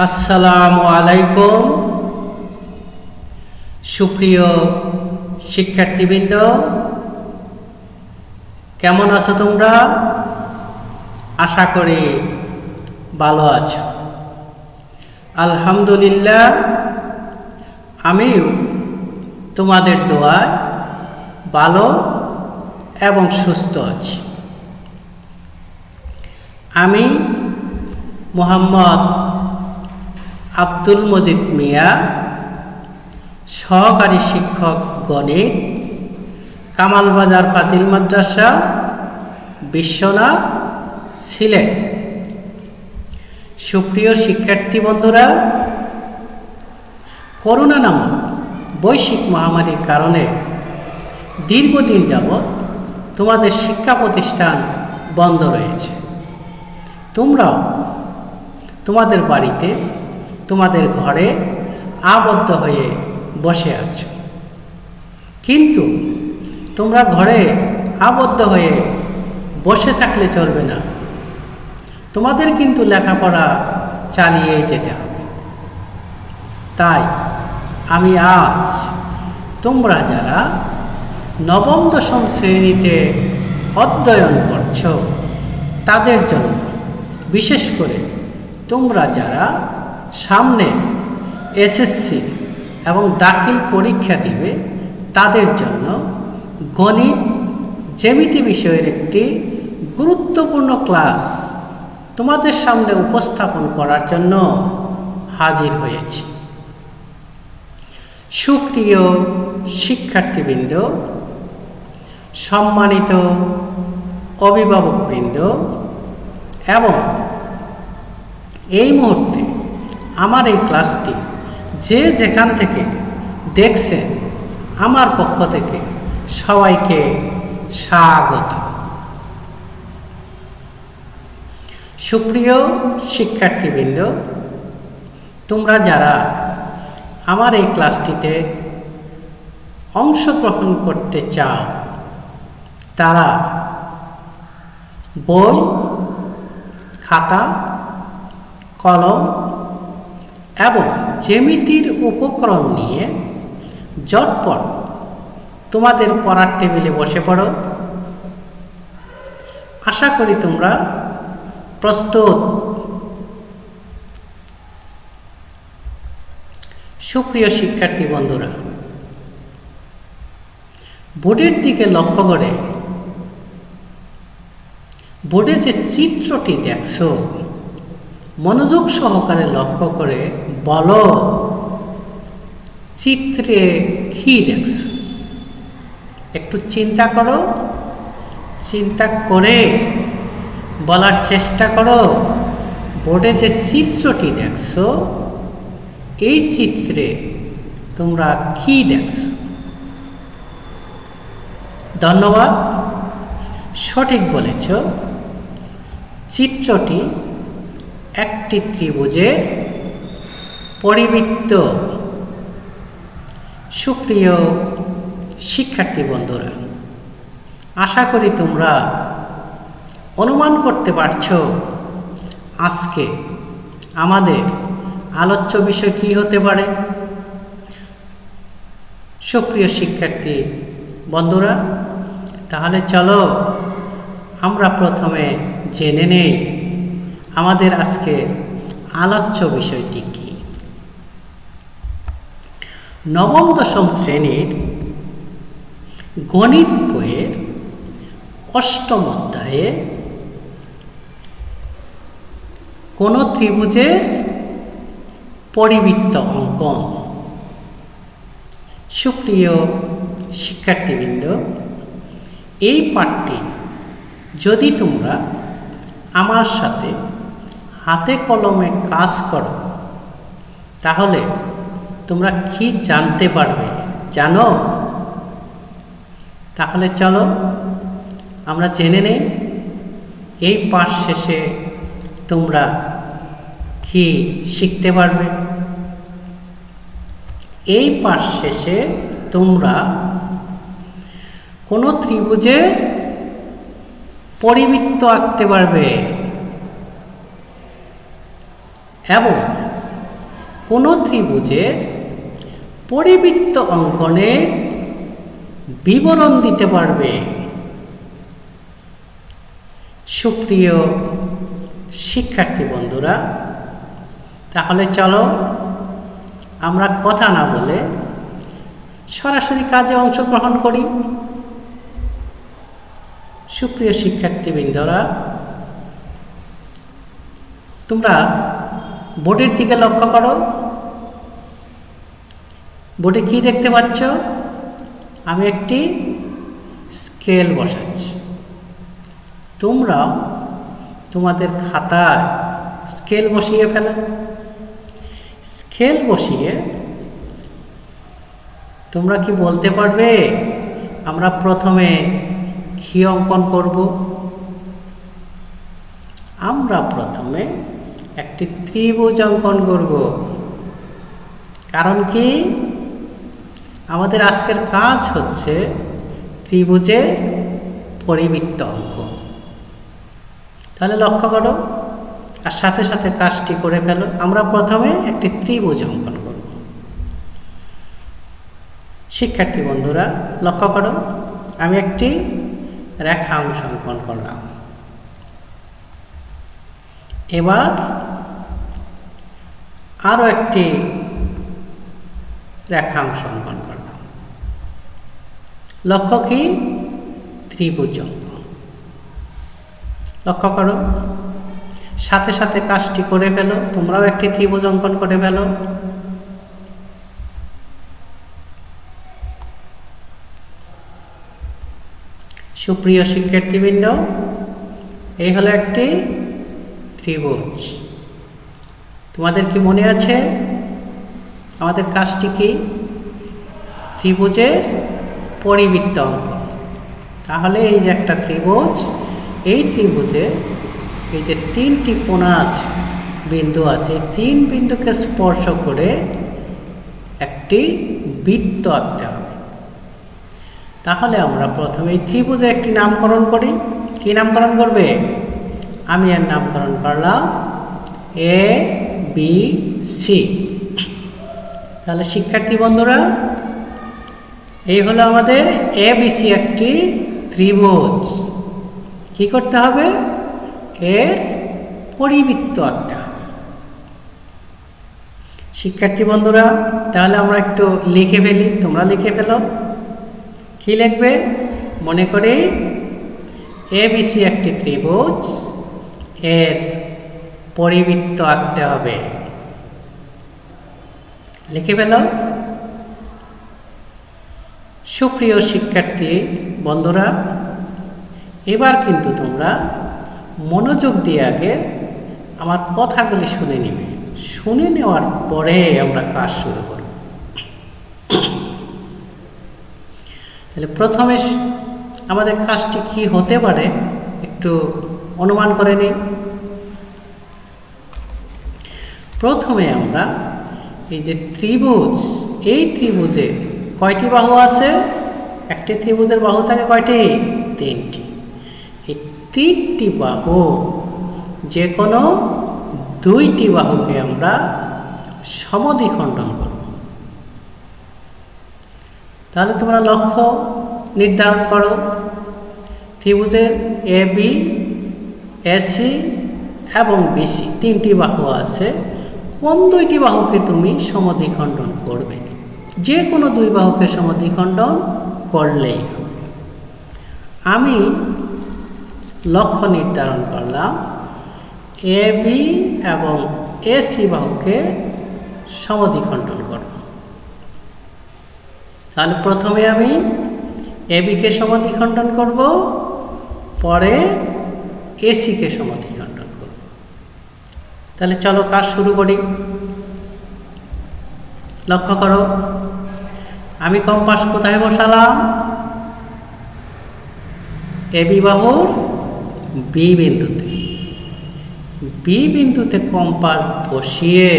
আসসালামু আলাইকুম। সুপ্রিয় শিক্ষার্থীবৃন্দ, কেমন আছো তোমরা? আশা করি ভালো আছো। আলহামদুলিল্লাহ, আমিও তোমাদের দোয়ায় ভালো এবং সুস্থ আছি। আমি মোহাম্মদ আব্দুল মজিদ মিয়া, সহকারী শিক্ষক গণিত, কামালবাজার ফাজিল মাদ্রাসা, বিশ্বনাথ, সিলেট। সুপ্রিয় শিক্ষার্থী বন্ধুরা, করোনা নামক বৈশ্বিক মহামারীর কারণে দীর্ঘদিন যাবৎ তোমাদের শিক্ষা প্রতিষ্ঠান বন্ধ রয়েছে। তোমরাও তোমাদের বাড়িতে, তোমাদের ঘরে আবদ্ধ হয়ে বসে আছো। কিন্তু তোমরা ঘরে আবদ্ধ হয়ে বসে থাকলে চলবে না, তোমাদের কিন্তু লেখাপড়া চালিয়ে যেতে হবে। তাই আমি আজ তোমরা যারা নবম দশম শ্রেণীতে অধ্যয়ন করছো তাদের জন্য, বিশেষ করে তোমরা যারা সামনে এসএসসি এবং দাখিল পরীক্ষা দিবে তাদের জন্য গণিত জ্যামিতি বিষয়ের একটি গুরুত্বপূর্ণ ক্লাস তোমাদের সামনে উপস্থাপন করার জন্য হাজির হয়েছি। সুপ্রিয় শিক্ষার্থীবৃন্দ, সম্মানিত অভিভাবকবৃন্দ এবং এই মুহূর্তে আমার এই ক্লাসটি যে যেখান থেকে দেখছেন, আমার পক্ষ থেকে সবাইকে স্বাগত। সুপ্রিয় শিক্ষার্থীবৃন্দ, তোমরা যারা আমার এই ক্লাসটিতে অংশগ্রহণ করতে চাও তারা বই, খাতা, কলম এবং জ্যামিতির উপকরণ নিয়ে ঝটপট তোমাদের পড়ার টেবিলে বসে পড়ো। আশা করি তোমরা প্রস্তুত। সুপ্রিয় শিক্ষার্থী বন্ধুরা, বোর্ডের দিকে লক্ষ্য করে বোর্ডে যে চিত্রটি দেখছো, মনোযোগ সহকারে লক্ষ্য করে বলো, চিত্রে কি দেখছো? একটু চিন্তা করো, চিন্তা করে বলার চেষ্টা করো। বোর্ডে যে চিত্রটি দেখছো, এই চিত্রে তোমরা কি দেখছো? ধন্যবাদ, সঠিক বলেছ। চিত্রটি একটি ত্রিভুজের পরিবৃত্ত। সুপ্রিয় শিক্ষার্থী বন্ধুরা, আশা করি তোমরা অনুমান করতে পারছো আজকে আমাদের আলোচ্য বিষয় কি হতে পারে। সুপ্রিয় শিক্ষার্থী বন্ধুরা, তাহলে চলো আমরা প্রথমে জেনে নেই আমাদের আজকের আলোচ্য বিষয়টি কি। নবম দশম শ্রেণীর গণিত বইয়ের অষ্টম অধ্যায়ে কোন ত্রিভুজের পরিবৃত্ত অঙ্কন। সুপ্রিয় শিক্ষার্থীবৃন্দ, এই পাঠটি যদি তোমরা আমার সাথে হাতে কলমে কাজ করো তাহলে তোমরা কি জানতে পারবে জানো? তাহলে চলো আমরা জেনে নেই এই পাঠ শেষে তোমরা কি শিখতে পারবে। এই পাঠ শেষে তোমরা কোনো ত্রিভুজের পরিবৃত্ত আঁকতে পারবে এবং কোনো ত্রিভুজের পরিবৃত্ত অঙ্কনের বিবরণ দিতে পারবে। সুপ্রিয় শিক্ষার্থী বন্ধুরা, তাহলে চলো আমরা কথা না বলে সরাসরি কাজে অংশগ্রহণ করি। সুপ্রিয় শিক্ষার্থীবৃন্দরা, তোমরা বোর্ডের দিকে লক্ষ্য করো। বোর্ডে কি দেখতে পাচ্ছ? আমি একটি স্কেল বসাচ্ছি। তোমরা তোমাদের খাতায় স্কেল বসিয়ে ফেলো। স্কেল বসিয়ে তোমরা কি বলতে পারবে আমরা প্রথমে কি অঙ্কন করব? আমরা প্রথমে একটি ত্রিভুজ অঙ্কন করব। কারণ কি? আমাদের আজকের কাজ হচ্ছে ত্রিভুজের পরিবৃত্ত অঙ্কন। তাহলে লক্ষ্য করো আর সাথে সাথে কাজটি করে ফেলো। আমরা প্রথমে একটি ত্রিভুজ অঙ্কন করব। শিক্ষার্থী বন্ধুরা লক্ষ্য করো, আমি একটি রেখাংশ অঙ্কন করলাম। এবার আরো একটি রেখাংশ অঙ্কন করলাম। লক্ষ্য কি? ত্রিভুজ অঙ্কন। লক্ষ্য করো সাথে সাথে কাজটি করে ফেলো। তোমরাও একটি ত্রিভুজ অঙ্কন করে ফেলো। সুপ্রিয় শিক্ষার্থীবৃন্দ, এই হলো একটি ত্রিভুজ। তোমাদের কি মনে আছে আমাদের কাজটি কি? ত্রিভুজের পরিবৃত্ত অঙ্কন। তাহলে এই যে একটা ত্রিভুজ, এই ত্রিভুজে এই যে তিনটি কোণাজ বিন্দু আছে, তিন বিন্দুকে স্পর্শ করে একটি বৃত্ত আঁকতে হবে। তাহলে আমরা প্রথমে এই ত্রিভুজের একটি নামকরণ করি। কি নামকরণ করবে? আমি এর নামকরণ করলাম এ বি সি। তাহলে শিক্ষার্থী বন্ধুরা, এই হলো আমাদের এ বি সি একটি ত্রিভুজ। কি করতে হবে? এর পরিবৃত্ত আঁকতে হবে। শিক্ষার্থী বন্ধুরা, তাহলে আমরা একটু লিখে ফেলি। তোমরা লিখে ফেলো। কি লিখবে? মনে করি এ বি সি একটি ত্রিভুজ, এর পরিবৃত্ত আঁকতে হবে। লিখে ফেলো। সুপ্রিয় শিক্ষার্থী বন্ধুরা, এবার কিন্তু তোমরা মনোযোগ দিয়ে আগে আমার কথাগুলি শুনে নিবে। শুনে নেওয়ার পরে আমরা কাজ শুরু করব। তাহলে প্রথমে আমাদের কাজটি কি হতে পারে একটু অনুমান করে নিই। প্রথমে আমরা এই যে ত্রিভুজ, এই ত্রিভুজের কয়টি বাহু আছে? একটি ত্রিভুজের বাহু থাকে কয়টি? তিনটি। এই তিনটি বাহু যে কোনো দুইটি বাহুকে আমরা সমদ্বিখণ্ডন করব। তাহলে তোমরা লক্ষ্য নির্ধারণ করো। ত্রিভুজের এ বি, এসি এবং বিসি তিনটি বাহু আছে। কোন দুইটি বাহুকে তুমি সমদ্বিখণ্ডন করবে? যে কোনো দুই বাহুকে সমদ্বিখণ্ডন করলেই হবে। আমি লক্ষ্য নির্ধারণ করলাম এ বি এবং এসি বাহুকে সমদ্বিখণ্ডন করব। তাহলে প্রথমে আমি এ বিকে সমদ্বিখণ্ডন করব, পরে এসিকে সমদ্বিখণ্ডন করব। তাহলে চলো কাজ শুরু করি। লক্ষ্য করো, আমি কম্পাস কোথায় বসালাম? এ বি বাহুর বি বিন্দুতে। বি বিন্দুতে কম্পাস বসিয়ে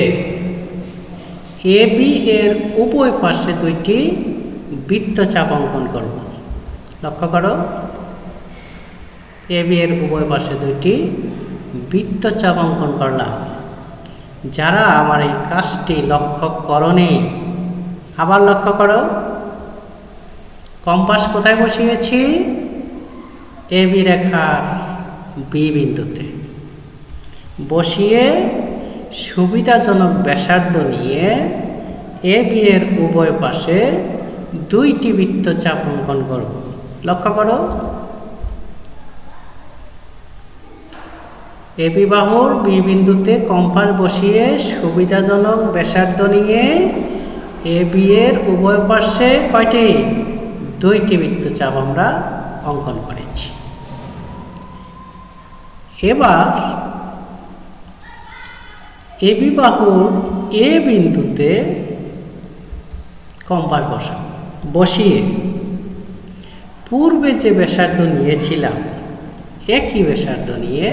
এ বি এর উভয় পাশে দুইটি বৃত্তচাপ অঙ্কন করব। লক্ষ্য করো, এ বি এর উভয় পাশে দুইটি বৃত্তচাপ অঙ্কন করলাম। যারা আমার এই কাজটি লক্ষ্য করনি, আবার লক্ষ্য করো, কম্পাস কোথায় বসিয়েছি? এবি রেখার বি বিন্দুতে বসিয়ে সুবিধাজনক ব্যাসার্ধ নিয়ে এবি এর উভয় পাশে 2টি বৃত্তচাপ অঙ্কন করব। লক্ষ্য করো, এবি বাহুর বি বিন্দুতে কম্পাস বসিয়ে সুবিধাজনক ব্যাসার্ধ নিয়ে এবি এর উভয় পাশে কয়টি? 2টি বৃত্তচাপ আমরা অঙ্কন করেছি। এবার এবি বাহুর এ বিন্দুতে কম্পাস বসিয়ে পূর্বে যে ব্যাসার্ধ নিয়েছিলাম একই ব্যাসার্ধ নিয়ে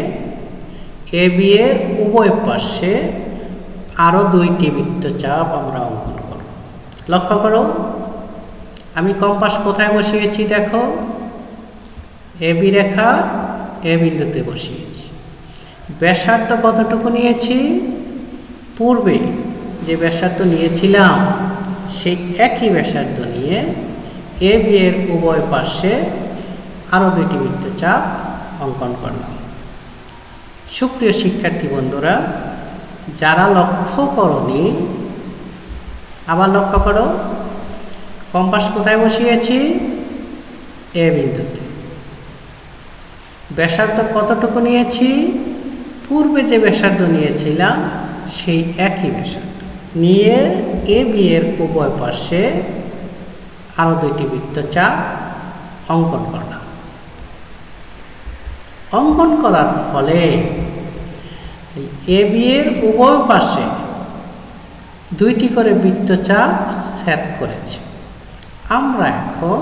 এবি এর উভয় পাশে আরও 2টি বৃত্তচাপ আমরা অঙ্কন করব। লক্ষ্য করো, আমি কম্পাস কোথায় বসিয়েছি? দেখো, এবি রেখা এ বিন্দুতে বসিয়েছি। ব্যাসার্ধ কতটুকু নিয়েছি? পূর্বে যে ব্যাসার্ধ নিয়েছিলাম সেই একই ব্যাসার্ধ নিয়ে এবি এর উভয় পাশে আরও 2টি বৃত্তচাপ অঙ্কন করলাম। সুপ্রিয় শিক্ষার্থী বন্ধুরা, যারা লক্ষ্য করনি, আবার লক্ষ্য করো, কম্পাস কোথায় বসিয়েছি? এ বিন্দুতে। ব্যাসার্ধ কতটুকু নিয়েছি? পূর্বে যে ব্যাসার্ধ নিয়েছিলাম সেই একই ব্যাসার্ধ নিয়ে এবি এর উভয় পাশে আরও 2টি বৃত্তচাপ অঙ্কন করলাম। অঙ্কন করার ফলে এবি এর উভয় পাশে 2টি করে বৃত্তচাপ ছেদ করেছে। আমরা এখন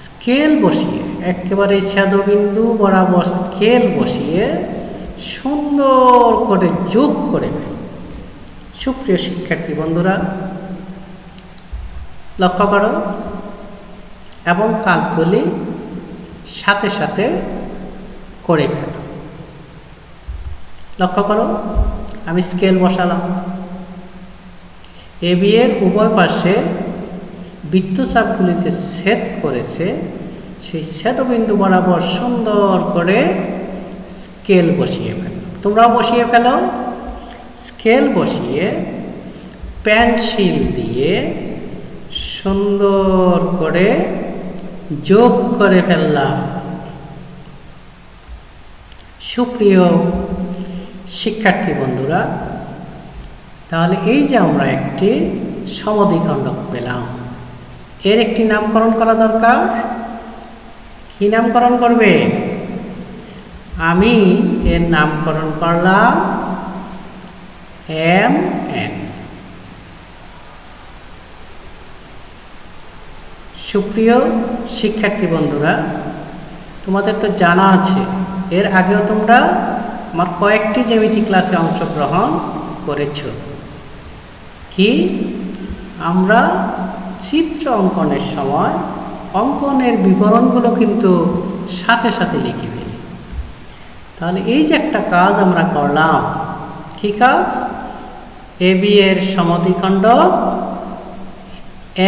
স্কেল বসিয়ে একেবারে ছেদবিন্দু বরাবর স্কেল বসিয়ে সুন্দর করে যোগ করে ফেলি। সুপ্রিয় শিক্ষার্থী বন্ধুরা, লক্ষ্য করো এবং কাজগুলি সাথে সাথে করে ফেলো। লক্ষ্য করো, আমি স্কেল বসালাম, এবি এর উভয় পাশে বৃত্তচাপগুলি যে ছেদ করেছে সেই ছেদবিন্দু বরাবর সুন্দর করে স্কেল বসিয়ে ফেলো। তোমরাও বসিয়ে ফেলো। স্কেল বসিয়ে পেন্সিল দিয়ে সুন্দর করে যোগ করে ফেললাম। সুপ্রিয় শিক্ষার্থী বন্ধুরা, তাহলে এই যে আমরা একটি সমদ্বিখণ্ডক পেলাম, এর একটি নামকরণ করা দরকার। কি নামকরণ করবে? আমি এর নামকরণ করলাম এম এন। সুপ্রিয় শিক্ষার্থী বন্ধুরা, তোমাদের তো জানা আছে, এর আগেও তোমরা আমার কয়েকটি জ্যামিতি ক্লাসে অংশগ্রহণ করেছ। কি আমরা চিত্র অঙ্কনের সময় অঙ্কনের বিবরণগুলো কিন্তু সাথে সাথে লিখে ফেলি। তাহলে এই যে একটা কাজ আমরা করলাম, কি কাজ? এবি এর সমদ্বিখণ্ডক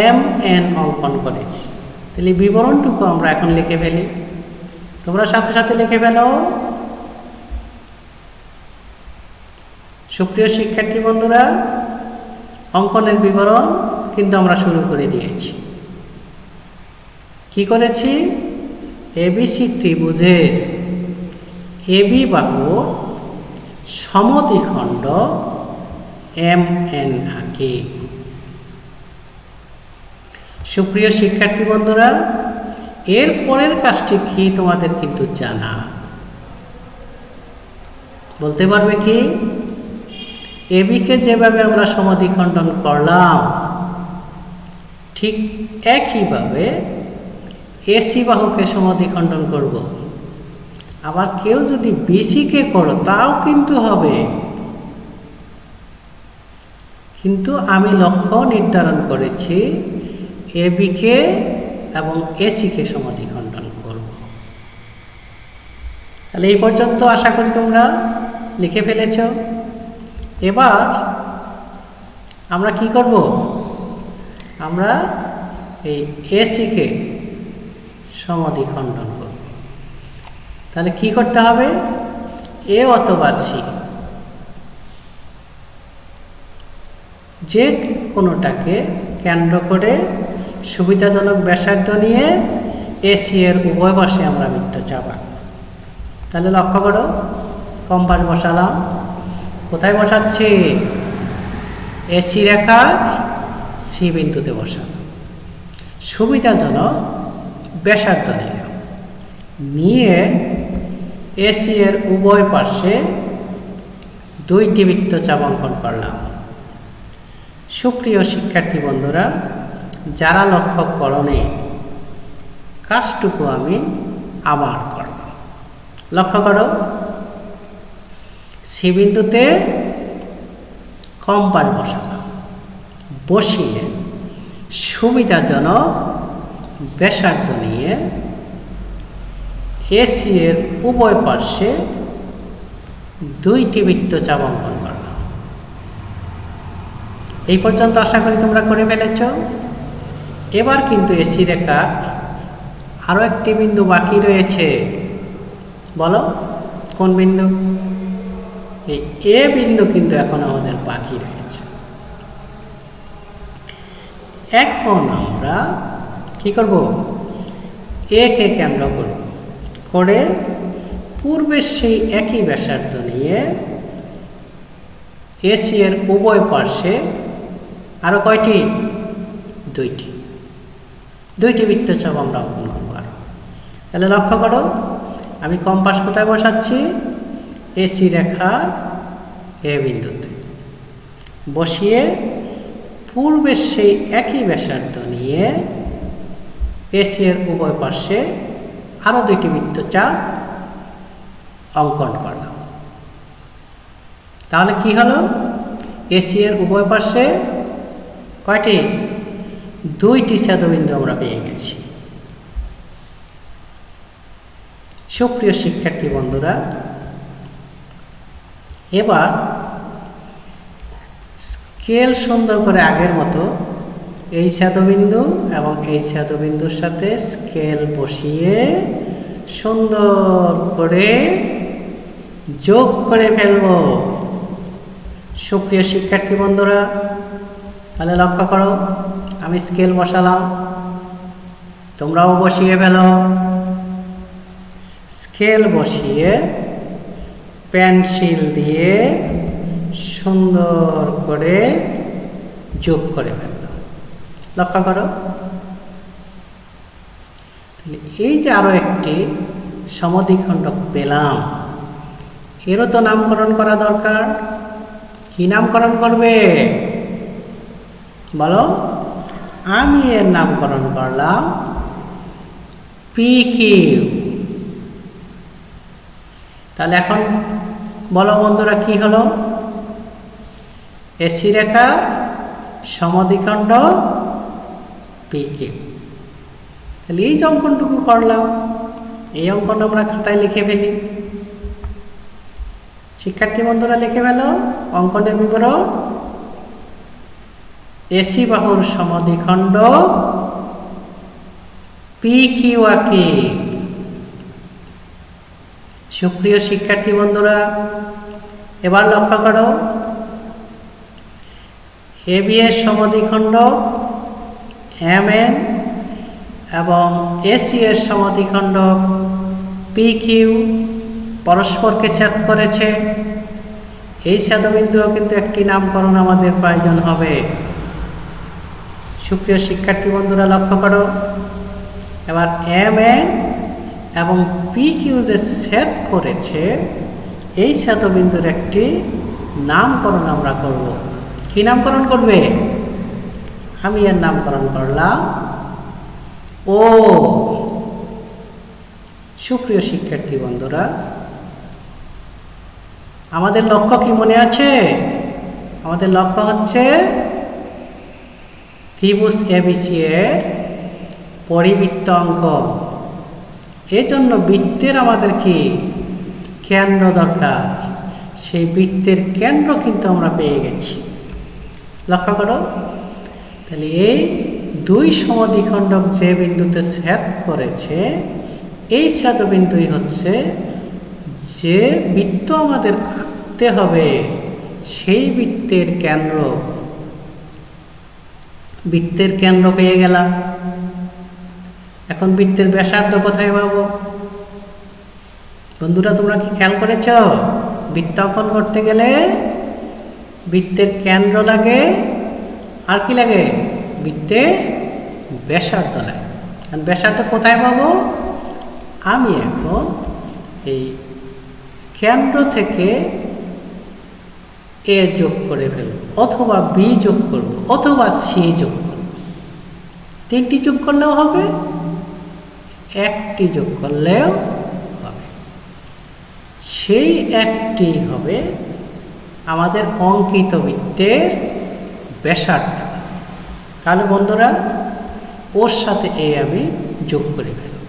এম এন অঙ্কন করেছি। তাহলে বিবরণটুকু আমরা এখন লিখে ফেলি। তোমরা সাথে সাথে লিখে ফেলো। সুপ্রিয় শিক্ষার্থী বন্ধুরা, অঙ্কনের বিবরণ কিন্তু আমরা শুরু করে দিয়েছি। কি করেছি? এবিসি ত্রিভুজের এবি বাহু সমদ্বিখণ্ডক এম এন আঁকি। সুপ্রিয় শিক্ষার্থী বন্ধুরা, এর পরের কাজটি কি তোমাদের কিন্তু জানা। বলতে পারবে কি? এবিকে যেভাবে আমরা সমদ্বিখণ্ডন করলাম ঠিক একইভাবে এসি বাহুকে সমদ্বিখণ্ডন করব। আবার কেউ যদি বিসিকে করো তাও কিন্তু হবে, কিন্তু আমি লক্ষ্য নির্ধারণ করেছি এবিকে এবং এসিকে সমদ্বিখণ্ডন করব। তাহলে এই পর্যন্ত আশা করি তোমরা লিখে ফেলেছ। এবার আমরা কি করব, আমরা এই এসিকে সমদ্বিখণ্ডন করব। তাহলে কি করতে হবে, এ অথবা সি যে কোনোটাকে কেন্দ্র করে সুবিধাজনক ব্যাসার্ধ নিয়ে এসি এর উভয় পাশে আমরা বৃত্ত চাপাব। তাহলে লক্ষ্য করো, কম্পাস বসালাম, কোথায় বসাচ্ছি, এসি রেখার সি বিন্দুতে বসালাম, সুবিধাজনক ব্যাসার্ধ নিলাম, নিয়ে এসি এর উভয় পাশে 2টি বৃত্তচাপ অঙ্কন করলাম। সুপ্রিয় শিক্ষার্থী বন্ধুরা, যারা লক্ষ্য করনি কাজটুকু আমি আবার করলাম। লক্ষ্য করো, সি বিন্দুতে কম্পাস বসালাম, বসিয়ে সুবিধাজনক ব্যাসার্ধ নিয়ে এসি এর উভয় পার্শ্বে 2টি বৃত্তচাপ অঙ্কন করলাম। এই পর্যন্ত আশা করি তোমরা করে ফেলেছ। এবার কিন্তু এসি রেখার আরও একটি বিন্দু বাকি রয়েছে। বলো কোন বিন্দু? এই এ বিন্দু কিন্তু এখন আমাদের বাকি রয়েছে। এখন আমরা কি করব, এ কে কেন্দ্র করব, করে পূর্বের সেই একই ব্যাসার্ধ নিয়ে এসি এর উভয় পার্শ্বে আরো কয়টি, 2টি বৃত্তচাপ আমরা অঙ্কন করব। তাহলে লক্ষ্য করো, আমি কম্পাস কোথায় বসাচ্ছি, এসি রেখা এ বিন্দুতে বসিয়ে পূর্বের সেই একই ব্যাসার্ধ নিয়ে এসি এর উভয় পার্শ্বে আরো 2টি বৃত্তচাপ অঙ্কন করলাম। তাহলে কি হলো, এসি এর উভয় পার্শ্বে কয়টি, 2টি ছেদবিন্দু আমরা পেয়ে গেছি। সুপ্রিয় শিক্ষার্থী বন্ধুরা, এবার স্কেল সুন্দর করে আগের মতো এই ছেদবিন্দু এবং এই ছেদবিন্দুর সাথে স্কেল বসিয়ে সুন্দর করে যোগ করে ফেলব। সুপ্রিয় শিক্ষার্থী বন্ধুরা, তাহলে লক্ষ্য করো, আমি স্কেল বসালাম, তোমরাও বসিয়ে ফেলো। স্কেল বসিয়ে পেন্সিল দিয়ে সুন্দর করে যোগ করে ফেললাম। লক্ষ্য করো, এই যে আরো একটি সমদ্বিখণ্ডক পেলাম, এরও তো নামকরণ করা দরকার। কি নামকরণ করবে বলো? আমি এর নামকরণ করলাম পি কিউ। তাহলে এখন বলো বন্ধুরা, কি হলো, এসি রেখা সমদ্বিখণ্ড পি কিউ। তাহলে এই যে অঙ্কনটুকু করলাম, এই অঙ্কন আমরা খাতায় লিখে ফেলি। শিক্ষার্থী বন্ধুরা লিখে ফেলো অঙ্কনের বিবরণ। এসি বাহুর সমদ্বিখণ্ড পি কিউ আঁকি। সুপ্রিয় শিক্ষার্থী বন্ধুরা, এবার লক্ষ্য করো, এবি এর সমদ্বিখণ্ড এম এন এবং এসি এর সমদ্বিখণ্ড পি কিউ পরস্পরকে ছেদ করেছে। এই ছেদবিন্দুও কিন্তু একটি নামকরণ আমাদের প্রয়োজন হবে। সুপ্রিয় শিক্ষার্থী বন্ধুরা লক্ষ্য করো, এবার এম এন এবং পি কিউ যে ছেদ করেছে, এই ছেদবিন্দুর একটি নামকরণ আমরা করব। কি নামকরণ করবে? আমি এর নামকরণ করলাম ও। সুপ্রিয় শিক্ষার্থী বন্ধুরা, আমাদের লক্ষ্য কি মনে আছে? আমাদের লক্ষ্য হচ্ছে ত্রিভুজ এবিসি এর পরিবৃত্ত অঙ্কন। এই জন্য বৃত্তের আমাদের কি কেন্দ্র দরকার, সেই বৃত্তের কেন্দ্র কিন্তু আমরা পেয়ে গেছি। লক্ষ্য করো, তাহলে এই দুই সমদ্বিখণ্ডক যে বিন্দুতে ছেদ করেছে, এই ছেদবিন্দুই হচ্ছে যে বৃত্ত আমাদের আঁকতে হবে, সেই বৃত্তের কেন্দ্র। বৃত্তের কেন্দ্র পেয়ে গেলাম। এখন বৃত্তের ব্যাসার্ধ কোথায় পাবো? বন্ধুরা, তোমরা কি খেয়াল করেছ? বৃত্ত অঙ্কন করতে গেলে বৃত্তের কেন্দ্র লাগে, আর কি লাগে? বৃত্তের ব্যাসার্ধ লাগে। ব্যাসার্ধ কোথায় পাবো? আমি এখন এই কেন্দ্র থেকে এ যোগ করে ফেলব, অথবা বি যোগ করব, অথবা সি যোগ করব। তিনটি যোগ করলেও হবে, একটি যোগ করলেও হবে। সেই একটি হবে আমাদের অঙ্কিত বৃত্তের ব্যাসার্ধ। তাহলে বন্ধুরা, ওর সাথে এ আমি যোগ করে ফেলব।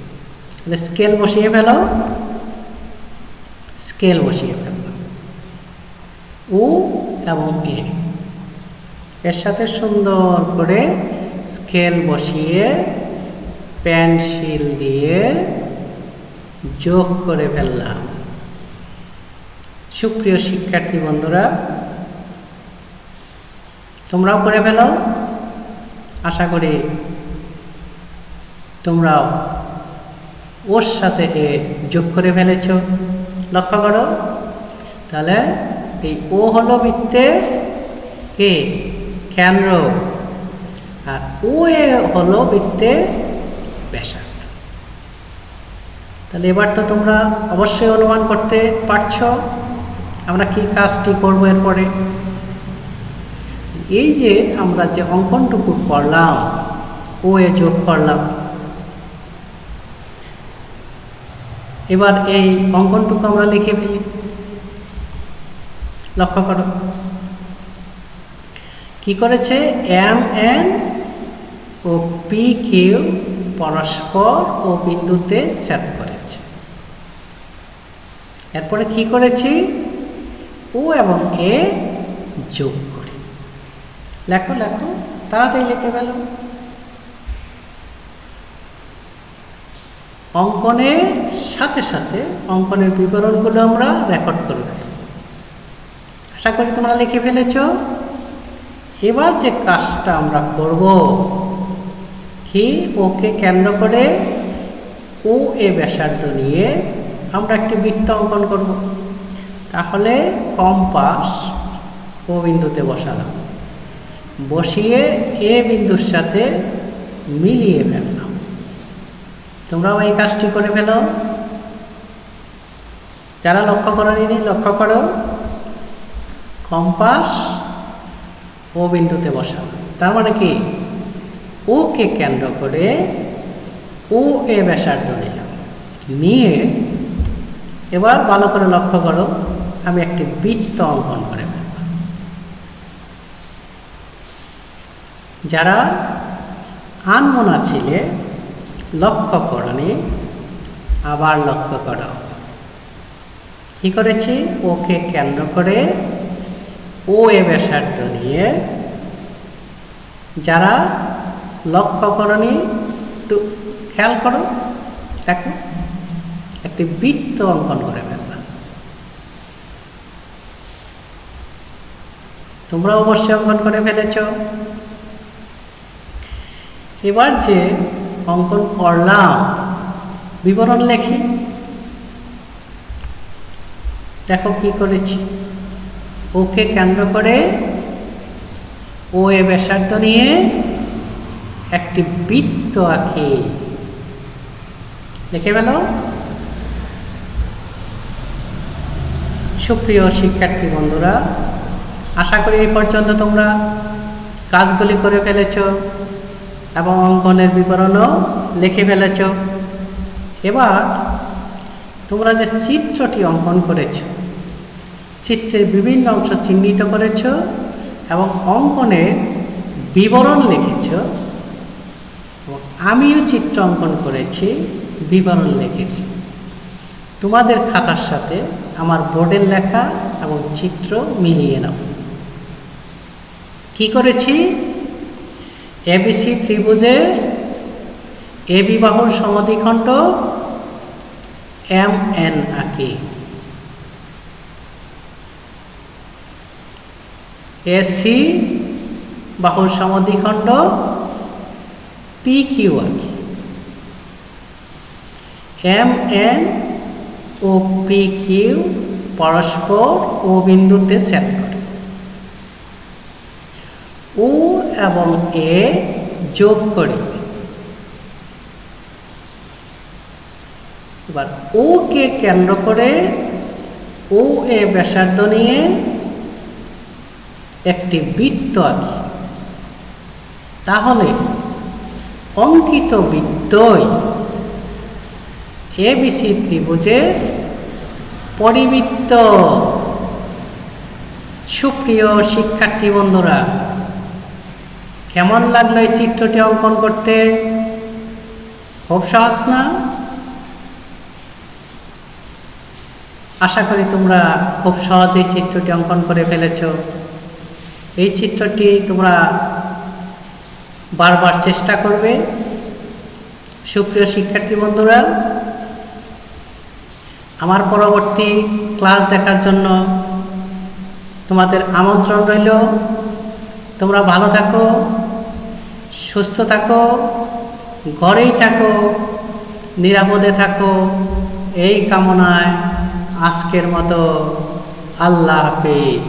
তাহলে স্কেল বসিয়ে ফেলো, স্কেল বসিয়ে ফেললাম। ও এবং এ এর সাথে সুন্দর করে স্কেল বসিয়ে পেন্সিল দিয়ে যোগ করে ফেললাম। সুপ্রিয় শিক্ষার্থী বন্ধুরা, তোমরাও করে ফেলো। আশা করি তোমরাও ওর সাথে এ যোগ করে ফেলেছ। লক্ষ্য করো, তাহলে এই ও হলো বৃত্তের কে কেন্দ্র, আর ও এ হলো বৃত্তের ব্যাসার্ধ। তাহলে এবার তো তোমরা অবশ্যই অনুমান করতে পারছ আমরা কি কাজটি করব এরপরে। এই যে আমরা যে অঙ্কনটুকু করলাম, ও এ যোগ করলাম, এবার এই অঙ্কনটুকু আমরা লিখে ফেলি। লক্ষ্য করো কি করেছে, M N O P Q পরস্পর ও বিন্দুতে ছেদ করেছে। এরপরে কি করেছি, ও এবং এ যোগ করি। লেখো লেখো, তাড়াতাড়ি লিখে ফেলো। অঙ্কনের সাথে সাথে অঙ্কনের বিবরণগুলো আমরা রেকর্ড করে ফেলি। আশা করি তোমরা লিখে ফেলেছ। এবার যে কাজটা আমরা করব, কি ওকে কেন্দ্র করে ও এ ব্যাসার্ধ নিয়ে আমরা একটি বৃত্ত অঙ্কন করব। তাহলে কম্পাস ও বিন্দুতে বসালাম, বসিয়ে এ বিন্দুর সাথে মিলিয়ে ফেললাম। তোমরাও এই কাজটি করে ফেলো। যারা লক্ষ্য করোনি লক্ষ্য করো, কম্পাস ও বিন্দুতে বসালাম। তার মানে কি, ওকে কেন্দ্র করে ও এ ব্যাসার্ধ নিলাম, নিয়ে এবার ভালো করে লক্ষ্য করো, আমি একটি বৃত্ত অঙ্কন করে ফেলব। যারা আনমনা ছিলে লক্ষ্য করনি, আবার লক্ষ্য করো। কি করেছি, ওকে কেন্দ্র করে ও এ ব্যাসার্ধ নিয়ে, যারা লক্ষ্য করনি একটু খেয়াল করো, দেখো একটি বৃত্ত অঙ্কন করে ফেললাম। তোমরা অবশ্যই অঙ্কন করে ফেলেছ। এবার যে অঙ্কন করলাম, বিবরণ লেখি। দেখো কি করেছি, ওকে কেন্দ্র করে ও এ ব্যাসার্ধ নিয়ে একটি বৃত্ত আঁকি। লিখে ফেলো। সুপ্রিয় শিক্ষার্থী বন্ধুরা, আশা করি এই পর্যন্ত তোমরা কাজগুলি করে ফেলেছ এবং অঙ্কনের বিবরণও লিখে ফেলেছ। এবার তোমরা যে চিত্রটি অঙ্কন করেছ, চিত্রের বিভিন্ন অংশ চিহ্নিত করেছ এবং অঙ্কনের বিবরণ লিখেছ, আমিও চিত্র অঙ্কন করেছি, বিবরণ লিখেছি। তোমাদের খাতার সাথে আমার বোর্ডের লেখা এবং চিত্র মিলিয়ে নাও। কি করেছি? এবিসি ত্রিভুজের এবি বাহুর সমদ্বিখণ্ড MN আঁকি, এসি বাহুর সমদ্বিখণ্ড PQ আঁকি, MN ও PQ পরস্পর ও বিন্দুতে ছেদ করে। ও এবং এ যোগ করি। এবার ও কে কেন্দ্র করে ও এ ব্যাসার্ধ নিয়ে একটি বৃত্ত আঁকি। তাহলে অঙ্কিত বৃত্তই এবিসি ত্রিভুজের পরিবৃত্ত। সুপ্রিয় শিক্ষার্থী বন্ধুরা, কেমন লাগলো এই চিত্রটি অঙ্কন করতে? খুব সহজ না? আশা করি তোমরা খুব সহজেই চিত্রটি অঙ্কন করে ফেলেছ। এই চিত্রটি তোমরা বারবার চেষ্টা করবে। সুপ্রিয় শিক্ষার্থী বন্ধুরা, আমার পরবর্তী ক্লাস দেখার জন্য তোমাদের আমন্ত্রণ রইল। তোমরা ভালো থাকো, সুস্থ থাকো, ঘরেই থাকো, নিরাপদে থাকো, এই কামনায় আজকের মতো আল্লাহ হাফেজ।